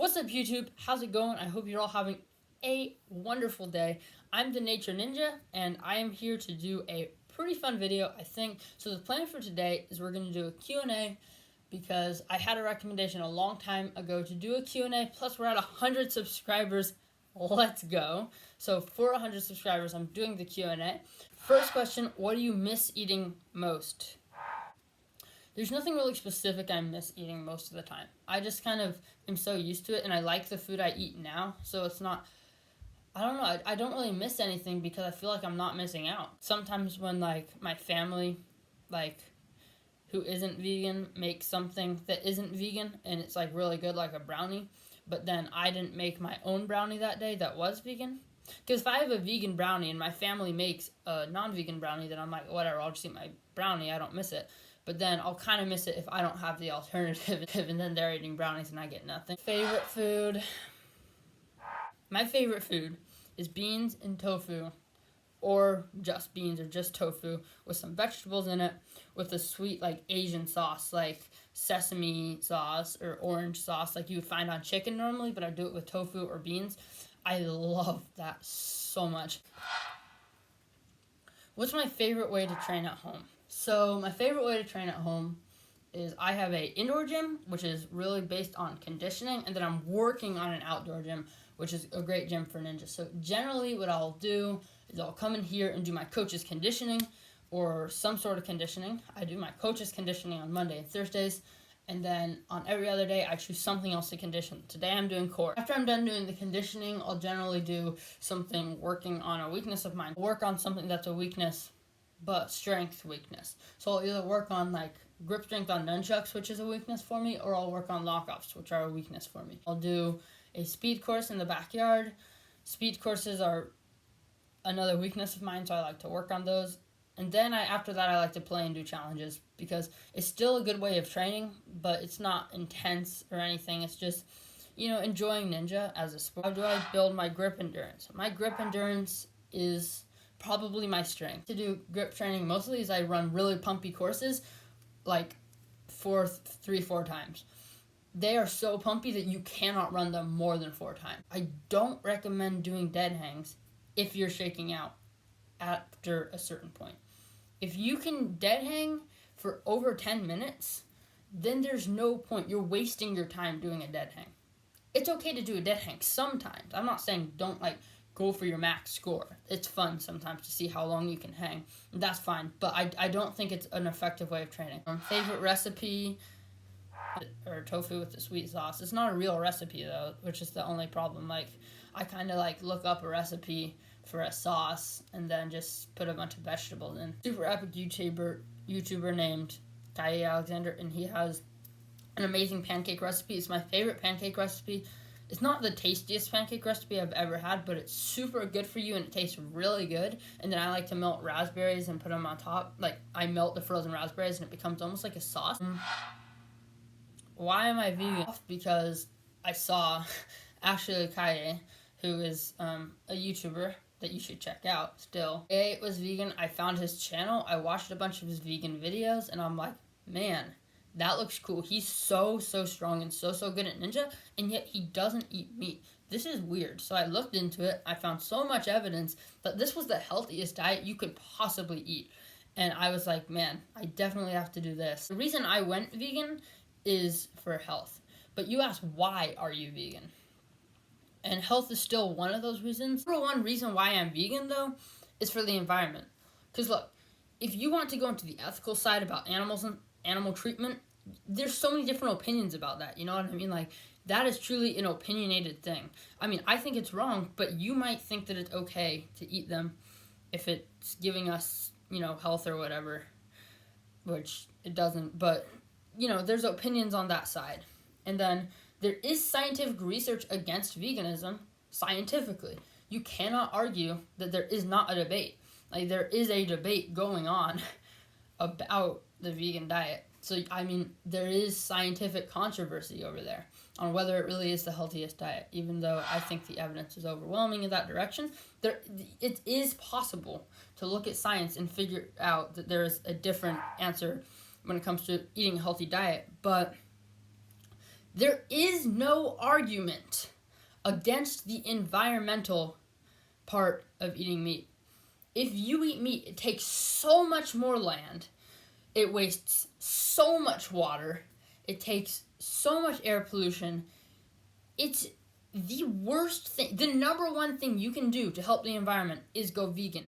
What's up, YouTube? How's it going? I hope you're all having a wonderful day. I'm the Nature Ninja, and I am here to do a pretty fun video, I think. So the plan for today is we're going to do a Q&A because I had a recommendation a long time ago to do a Q&A, plus we're at 100 subscribers. Let's go. So for 100 subscribers, I'm doing the Q&A. First question, what do you miss eating most? There's nothing really specific I miss eating most of the time. I just kind of am so used to it, and I like the food I eat now, so it's not, I don't know, I don't really miss anything because I feel like I'm not missing out. Sometimes when, like, my family, like, who isn't vegan makes something that isn't vegan, and it's, like, really good, like a brownie, but then I didn't make my own brownie that day that was vegan. Because if I have a vegan brownie and my family makes a non-vegan brownie, then I'm like, whatever, I'll just eat my brownie, I don't miss it. But then I'll kind of miss it if I don't have the alternative, and then they're eating brownies and I get nothing. Favorite food? My favorite food is beans and tofu, or just beans or just tofu with some vegetables in it, with a sweet, like, Asian sauce, like sesame sauce or orange sauce like you would find on chicken normally, but I do it with tofu or beans. I love that so much. What's my favorite way to train at home? So my favorite way to train at home is I have a indoor gym, which is really based on conditioning, and then I'm working on an outdoor gym, which is a great gym for ninjas. So generally what I'll do is I'll come in here and do my coach's conditioning or some sort of conditioning. I do my coach's conditioning on Monday and Thursdays, and then on every other day I choose something else to condition. Today I'm doing core. After I'm done doing the conditioning, I'll generally do something working on a weakness of mine. I'll work on something that's a weakness, but strength weakness. So I'll either work on, like, grip strength on nunchucks, which is a weakness for me, or I'll work on lockoffs, which are a weakness for me. I'll do a speed course in the backyard. Speed courses are another weakness of mine, so I like to work on those. And then after that, I like to play and do challenges because it's still a good way of training, but it's not intense or anything. It's just, enjoying ninja as a sport. How do I build my grip endurance? My grip endurance is probably my strength. To do grip training mostly is I run really pumpy courses, like 4 times. They are so pumpy that you cannot run them more than 4 times. I don't recommend doing dead hangs if you're shaking out after a certain point. If you can dead hang for over 10 minutes, then there's no point. You're wasting your time doing a dead hang. It's okay to do a dead hang sometimes. I'm not saying don't, go for your max score. It's fun sometimes to see how long you can hang. That's fine, but I don't think it's an effective way of training. Favorite recipe, or tofu with the sweet sauce. It's not a real recipe though, which is the only problem. I kind of look up a recipe for a sauce and then just put a bunch of vegetables in. Super epic YouTuber named Kai Alexander, and he has an amazing pancake recipe. It's my favorite pancake recipe. It's not the tastiest pancake recipe I've ever had, but it's super good for you and it tastes really good. And then I like to melt raspberries and put them on top. I melt the frozen raspberries and it becomes almost like a sauce. Why am I vegan? Because I saw Ashley Kaye, who is a YouTuber that you should check out still. He was vegan. I found his channel. I watched a bunch of his vegan videos and I'm like, man, that looks cool. He's so strong and so good at ninja, and yet he doesn't eat meat. This is weird. So I looked into it. I found so much evidence that this was the healthiest diet you could possibly eat. And I was like, man, I definitely have to do this. The reason I went vegan is for health. But you ask, why are you vegan? And health is still one of those reasons. Number one reason why I'm vegan, though, is for the environment. Because look, if you want to go into the ethical side about animals and animal treatment, there's so many different opinions about that, you know what I mean? That is truly an opinionated thing. I mean, I think it's wrong, but you might think that it's okay to eat them if it's giving us, health or whatever, which it doesn't, but, there's opinions on that side. And then there is scientific research against veganism, scientifically. You cannot argue that there is not a debate. There is a debate going on about the vegan diet. So, I mean, there is scientific controversy over there on whether it really is the healthiest diet, even though I think the evidence is overwhelming in that direction. It is possible to look at science and figure out that there is a different answer when it comes to eating a healthy diet, but There is no argument against the environmental part of eating meat. If you eat meat, it takes so much more land. It wastes so much water. It takes so much air pollution. It's the worst thing. The number one thing you can do to help the environment is go vegan.